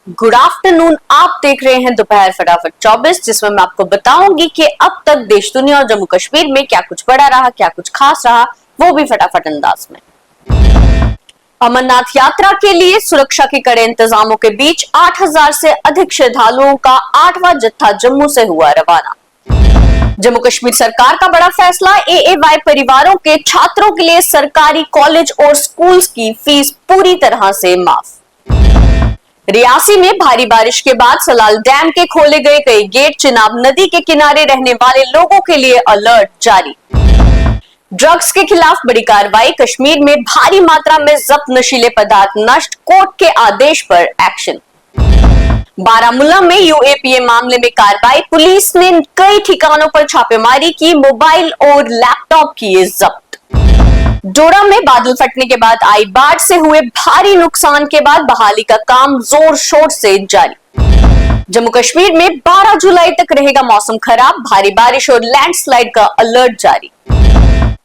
Good afternoon. आप देख रहे हैं दोपहर फटाफट 24, जिसमें मैं आपको बताऊंगी कि अब तक देश दुनिया और जम्मू कश्मीर में क्या कुछ बड़ा रहा, क्या कुछ खास रहा, वो भी फटाफट अंदाज में। अमरनाथ यात्रा के लिए सुरक्षा के कड़े इंतजामों के बीच 8000 से अधिक श्रद्धालुओं का 8वां जत्था जम्मू से हुआ रवाना। जम्मू कश्मीर सरकार का बड़ा फैसला, एएवाई परिवारों के छात्रों के लिए सरकारी कॉलेज और स्कूल्स की फीस पूरी तरह से माफ। रियासी में भारी बारिश के बाद सलाल डैम के खोले गए कई गेट, चिनाब नदी के किनारे रहने वाले लोगों के लिए अलर्ट जारी। ड्रग्स के खिलाफ बड़ी कार्रवाई, कश्मीर में भारी मात्रा में जब्त नशीले पदार्थ नष्ट, कोर्ट के आदेश पर एक्शन। बारामूला में यूएपीए मामले में कार्रवाई, पुलिस ने कई ठिकानों पर छापेमारी की, मोबाइल और लैपटॉप किए जब्त। डोडा में बादल फटने के बाद आई बाढ़ से हुए भारी नुकसान के बाद बहाली का काम जोर शोर से जारी। जम्मू कश्मीर में 12 जुलाई तक रहेगा मौसम खराब, भारी बारिश और लैंडस्लाइड का अलर्ट जारी।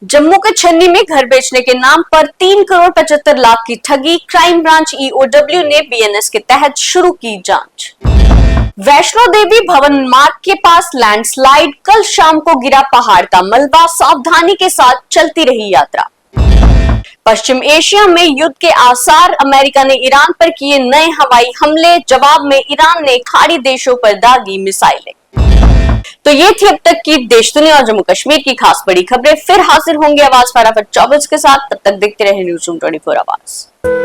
जम्मू के छन्नी में घर बेचने के नाम पर 3 करोड़ 75 लाख की ठगी, क्राइम ब्रांच ईओडब्ल्यू ने बीएनएस के तहत शुरू की जांच। वैष्णो देवी भवन मार्ग के पास लैंडस्लाइड, कल शाम को गिरा पहाड़ का मलबा, सावधानी के साथ चलती रही यात्रा। पश्चिम एशिया में युद्ध के आसार, अमेरिका ने ईरान पर किए नए हवाई हमले, जवाब में ईरान ने खाड़ी देशों पर दागी मिसाइलें। तो ये थी अब तक की देश दुनिया और जम्मू कश्मीर की खास बड़ी खबरें। फिर हाजिर होंगे आवाज फटाफट 24 के साथ, तब तक देखते रहे न्यूज़ रूम 24 आवाज।